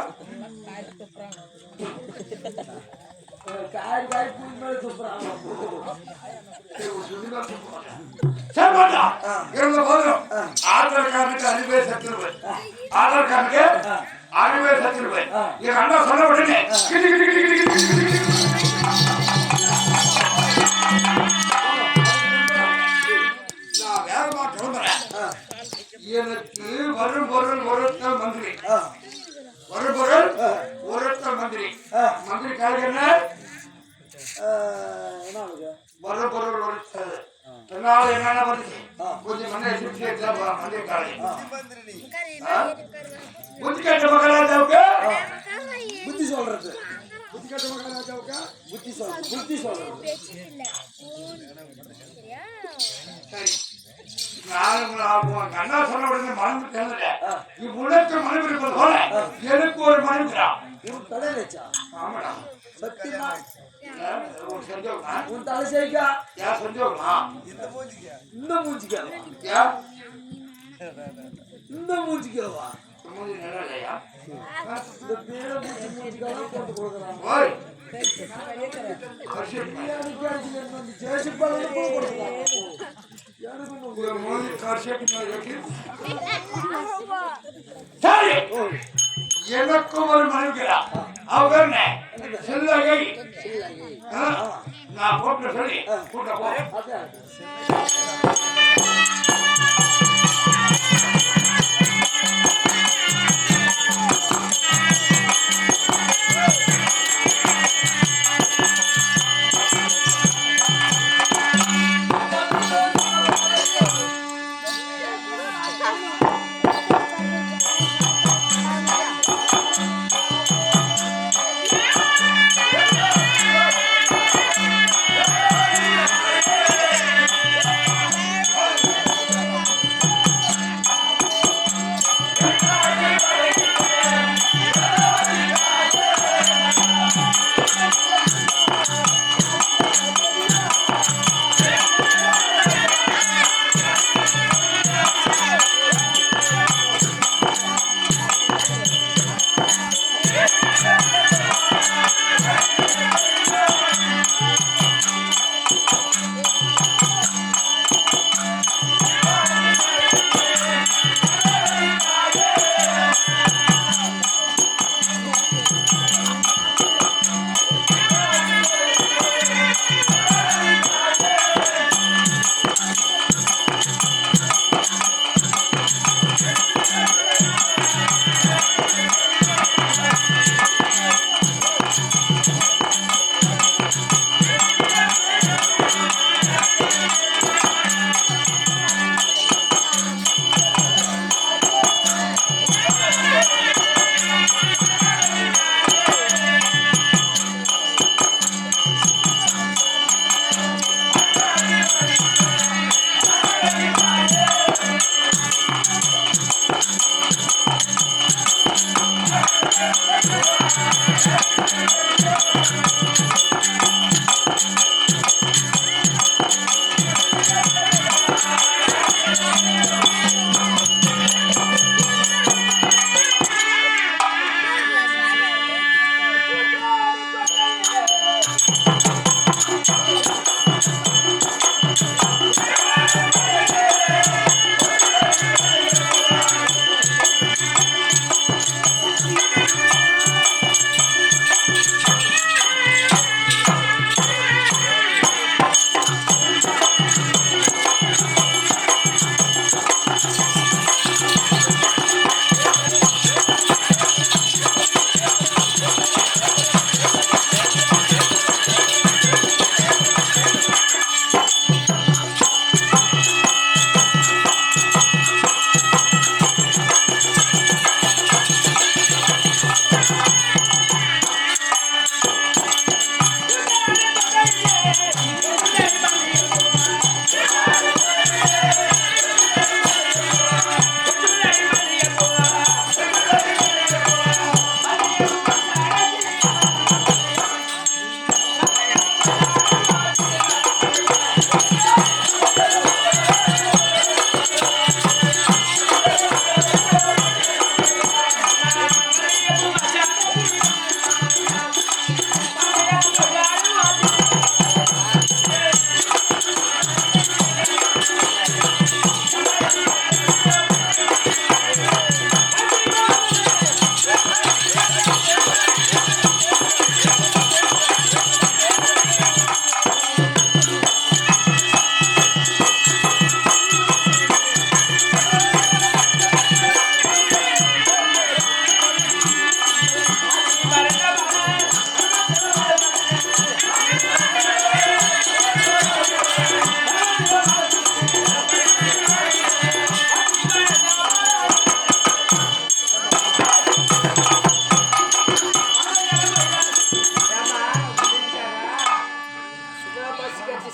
காய் காய் பூ மேல சூப்பராக இருந்த போதும் ஆதார் கார்டுக்கு அறிவே சத்துருவேன் ஆதார் கார்டுக்கு அறிவே சத்துருவேன் எங்க அண்ணா சொன்ன உடனே எனக்கு வரும் பொருள் ஒருத்த மந்திரி வரும் பொருள் ஒருத்த மந்திரி மந்திரி காரியம் என்ன என்ன ஆகுது வரும் பொருள் ஒருத்த என்னால என்னென்ன வந்துச்சு கொஞ்சம் மண்ணை சுற்றி மந்திரி காரியம் புத்தி கட்ட மகாராஜாவுக்கு புத்தி சொல்றது புத்தி கட்ட மகாராஜாவுக்கு புத்தி சொல்றது சரி நான் கண்ணா சொன்ன உடனே மனு தெரியல உனக்கு மனு இருப்பது போல எனக்கு ஒரு மனுங்கிறா உன் தலை வச்சா ஆமாடா சத்தியமா ஒரு செஞ்சோம்னா உன் தலை செய்கா யார் செஞ்சோம்னா இந்த மூஞ்சிக்கா யார் இந்த மூஞ்சிக்காவா மூஞ்சி நல்லா இல்லையா இந்த பேர மூஞ்சிக்காலாம் போட்டு கொடுக்குறாங்க ஓய் எனக்கு அடிச்சு வந்து ஜேசி பலன்னு கூட கொடுக்குறாங்க எனக்கு மூஞ்சி கர்ஷேட் சரி எனக்கும் ஒரு மனுங்கிறா அவங்க என்ன சில்லகை நான் போட்டு சொல்லி கூட்ட போ அதான்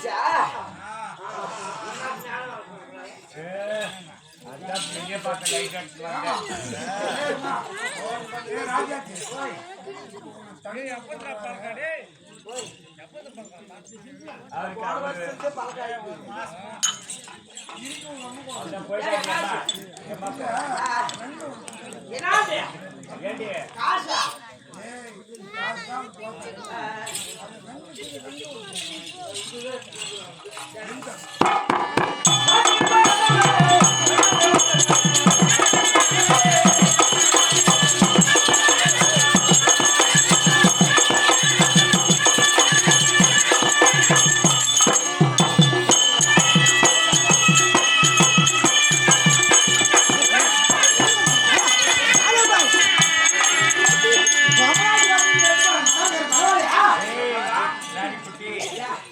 ஆச்சா அதான் பெரிய பார்க்க லைட் அடிச்சு என்னது ஏண்டி காசா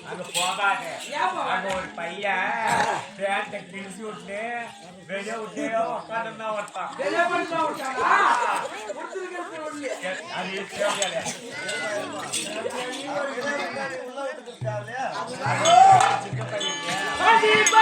அங்க போகாத அங்க ஒரு பையன் பேண்ட கிழிச்சு விட்டு வெளியே விட்டு உட்காந்து ஒருத்தான் அது தேவையால சின்ன பையன்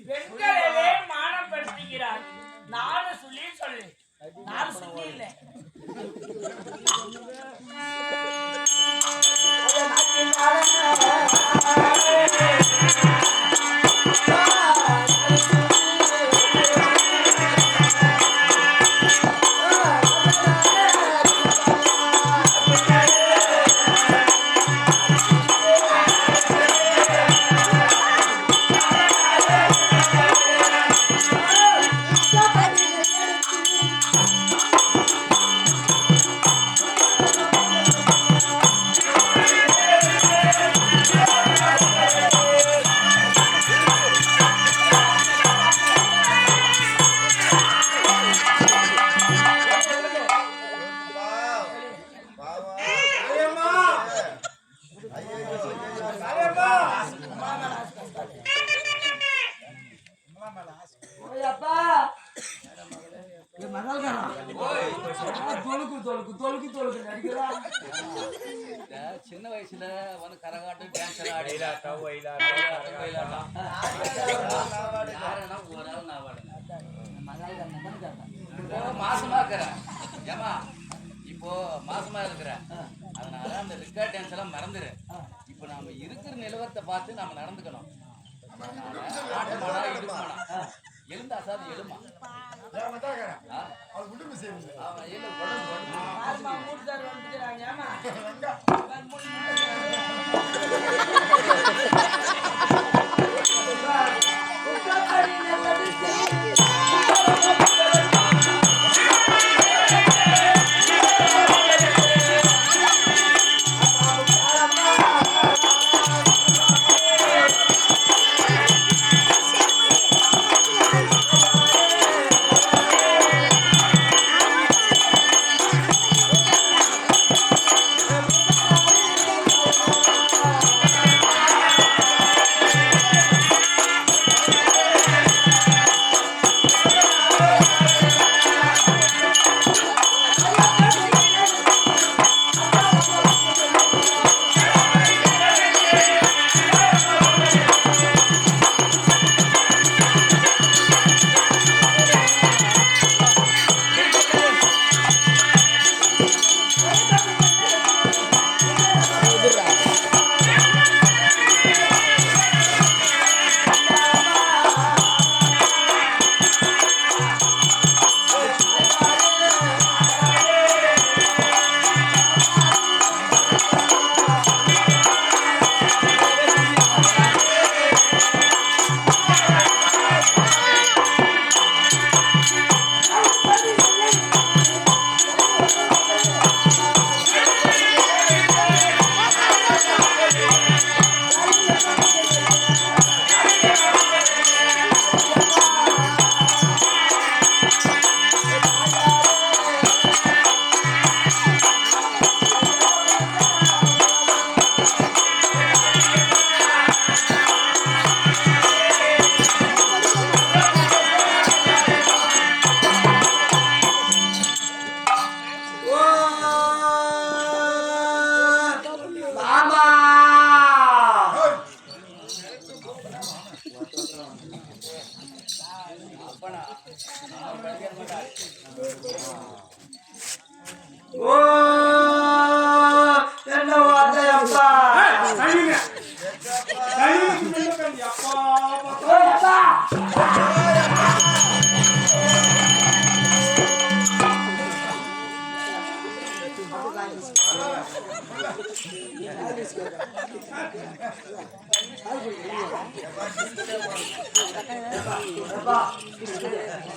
பெண்களே மானப்படுத்துகிறார். 4 சொல்லி சொல்லு. 4 சொல்லி இல்லை. சின்ன வயசுல வந்து கரகாட்டம் டான்ஸ் எல்லாம் ஆடி மாசமா இருக்கிறேன் ஏமா இப்போ மாசமா இருக்கிறேன் அதனால அந்த ரிக்கார்ட் டான்ஸ் எல்லாம் மறந்துரு. இப்போ நாம இருக்கிற நிலவரத்தை பார்த்து நாம நடந்துக்கணும். ஆட்டமானா இடுமானா எழுந்தா சார் எழுமா அவன் எழு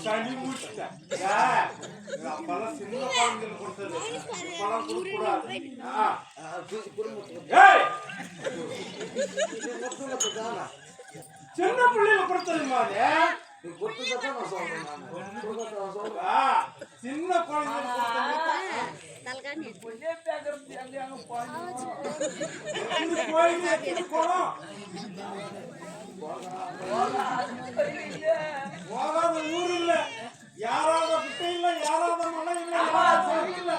சளி முடிச்சிட்டேன். அப்பெல்லாம் சின்ன குழந்தைங்களுக்கு கொடுத்தது. இப்பெல்லாம் கொடுக்கக்கூடாது. ஏய், சின்ன பிள்ளைங்க கொடுத்ததுமா நீ கொடுத்ததான் நான் சொல்றேன். நான் சொல்றேன். சின்ன குழந்தைங்களுக்கு பொண்ணே பேசுறது எங்க அங்க போய் போகாத ஊர் இல்ல, யாராவது குட்டை இல்ல, யாராவது மலை இல்ல, யாராவது இல்ல,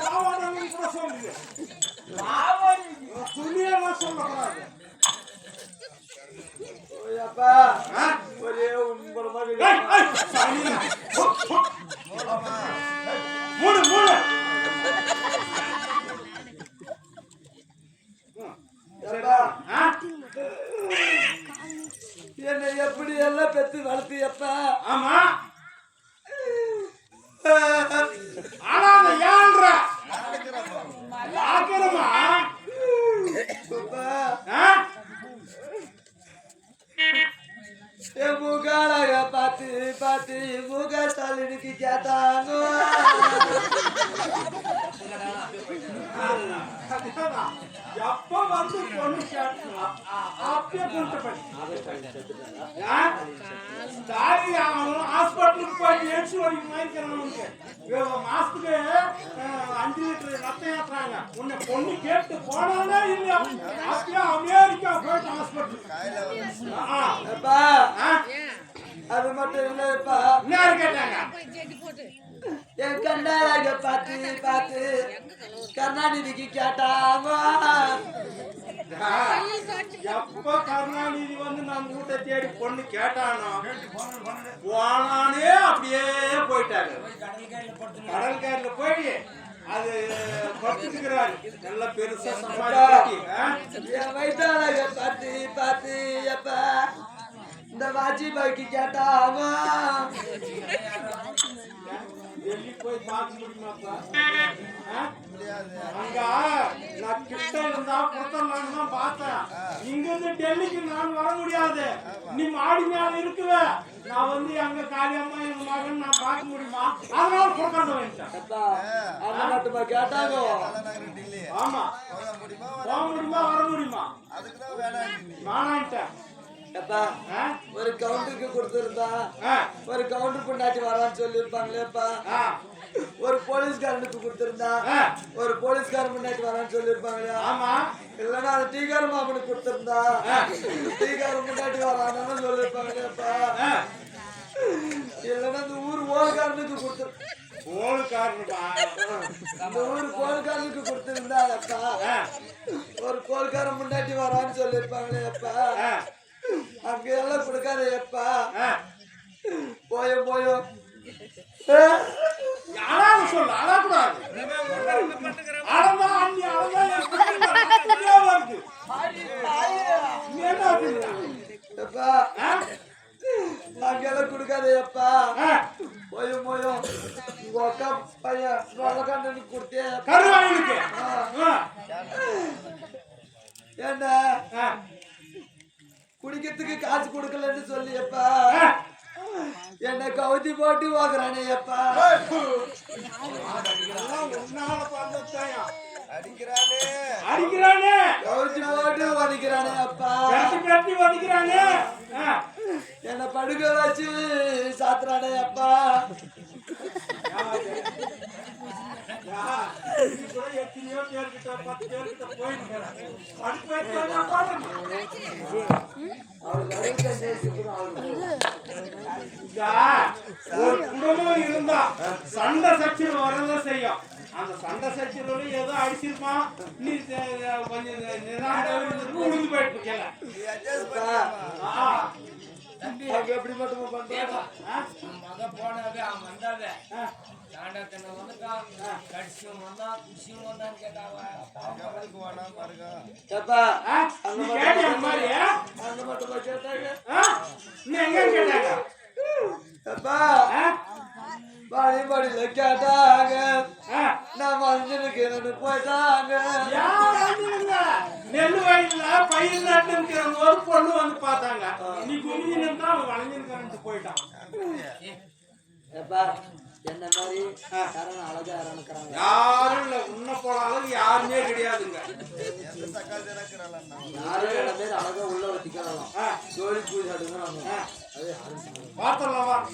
பாவாடன்னு கூட சொல்லுங்க. துணியெல்லாம் சொல்லக்கூடாது. அப்பா ஒரே உங்கள மாதிரி மூணு மூணு என்னை எப்படி எல்லாம் பெத்து வளர்த்து எப்பா? ஆமா, ஆனா அந்த ஏன்ற ஆக்கிரமா என் முகாழக பார்த்து பார்த்து முகத்தாளுக்கு கேட்டாங்க. எப்ப வந்து பொண்ணு கேட்கலாம் அப்பயே கூட்டு தாரி ஹாஸ்பிட்டலுக்கு போய் ஏற்றி வரைக்கும் வாங்கிக்கிறவனுக்கு மாசத்துக்கு 5 லிட்டர் ரத்தம் ஏற்றுறாங்க. உன்னை பொண்ணு கேட்டு போனாலே இல்லையா அப்பயே அமெரிக்கா போயிட்டு ஹாஸ்பிட்டலுக்கு. அது மட்டும் இல்லப்பா, என்ன கேட்டாங்க? என் கண்ணாக பார்த்து பார்த்து கருணாநிதிக்கு கேட்டாங்க. எப்ப கருணாநிதி வந்து நம்ம வீட்டை தேடி பொண்ணு கேட்டானோ போனானே அப்படியே போயிட்டாரு. கடற்கரையில போய் அது படுத்துக்கிறாரு. நல்லா பெருசா சமாளிச்சு என் வயிற்றாளக பார்த்து பார்த்து எப்ப இந்த வாஜ்பாய்க்கு கேட்டாங்க. டெல்லி போய் பார்க்க முடியுமாப்பா? அங்க நான் கிட்ட இருந்தா கொடுத்தலான்னு தான் பார்த்தேன். இங்க இருந்து டெல்லிக்கு நான் வர முடியாது. நீ மாடி மேல இருக்குவ. நான் வந்து எங்க காளியம்மா எங்க மகன் நான் பார்க்க முடியுமா? அதனால கொடுக்காண்டு வந்துட்டேன். அந்த மட்டுமா கேட்டாங்க? ஆமா, போக முடியுமா வர முடியுமா? வேணான்ட்டேன். ஒரு கவுண்டருக்கு கொடுத்திருந்தா ஒரு கவுண்டர் பொண்டாட்டி வரான்னு சொல்லியிருப்பாங்களேப்பா. ஒரு போலீஸ்காரனுக்கு கொடுத்திருந்தா ஒரு போலீஸ்கார முன்னாடி வரான்னு சொல்லியிருப்பாங்களா? ஆமா, இல்லன்னா அந்த டீகார மாமனுக்கு கொடுத்திருந்தா டீகார முன்னாடி வரான்னு சொல்லியிருப்பாங்களேப்பா. இல்லன்னா இந்த ஊர் ஓல்காரனுக்கு கொடுத்து இந்த ஊர் கோல்காரனுக்கு கொடுத்திருந்தாப்பா ஒரு கோல்கார முன்னாடி வரான்னு சொல்லியிருப்பாங்களே அப்பா. அங்க எல்லாம் கொடுக்காத எப்பா. போயோ போயோ யாராவது சொல்லு, அழக்கூடாது. அழகா அண்ணி அழகா வருது. எப்பா அங்கெல்லாம் கொடுக்காத எப்பா. போயோ போயோ உக்கா பையன் வளர்க்காண்டு கொடுத்தே கருவாயிலுக்கு என்ன குடிக்கிறதுக்கு காசு கொடுக்கலன்னு சொல்லி எப்பா என்ன கவுத்தி போட்டு வாங்குறானே எப்பா. அடிக்கிறானே கவுத்தி போட்டு வலிக்கிறானே அப்பா. கட்டி வலிக்கிறானே. என்ன படுக்க வச்சு சாத்துறானே அப்பா. எத்தனையோ பேர்கிட்ட 10 பேர்கிட்ட போயிருக்கிறேன். ஒரு குடும்பம் இருந்தா சண்டை சச்சரவு வரதான் செய்யும். அந்த சண்டை சச்சரவு ஏதோ அடிச்சிருப்பான். நீ கொஞ்சம் உழுந்து போயிட்டு எப்படி மட்டுமா பண்றாங்க? மக போனாவே அவன் வந்தாவே தாண்டத்தனை வந்துட்டான், கடிச்சும் வந்தான், குஷியும் வந்தான்னு கேட்டாவ. எப்பா அந்த மட்டுமா கேட்டாங்க? எங்க கேட்டாங்க? எப்பா பாடி பாடியில கேட்டாங்க. நான் மஞ்சளுக்கு போயிட்டாங்க. நெல் வயல்ல பயிர் நட்டு இருக்கிற ஒரு பொண்ணு வந்து பார்த்தாங்க. நீ குனிஞ்சின்னு அவன் வளைஞ்சிருக்கான்னு போயிட்டான். ஏப்பா என்ன மாதிரி யாரும் அழகா யாரானுக்கிறாங்க. யாரும் இல்ல, உன்ன போல அளவு யாருமே கிடையாதுங்க. யாரும் என்ன பேர் அழகா உள்ள வச்சுக்கலாம். ஜோடி பூஜை அடுங்க. அது பார்த்தலாம்.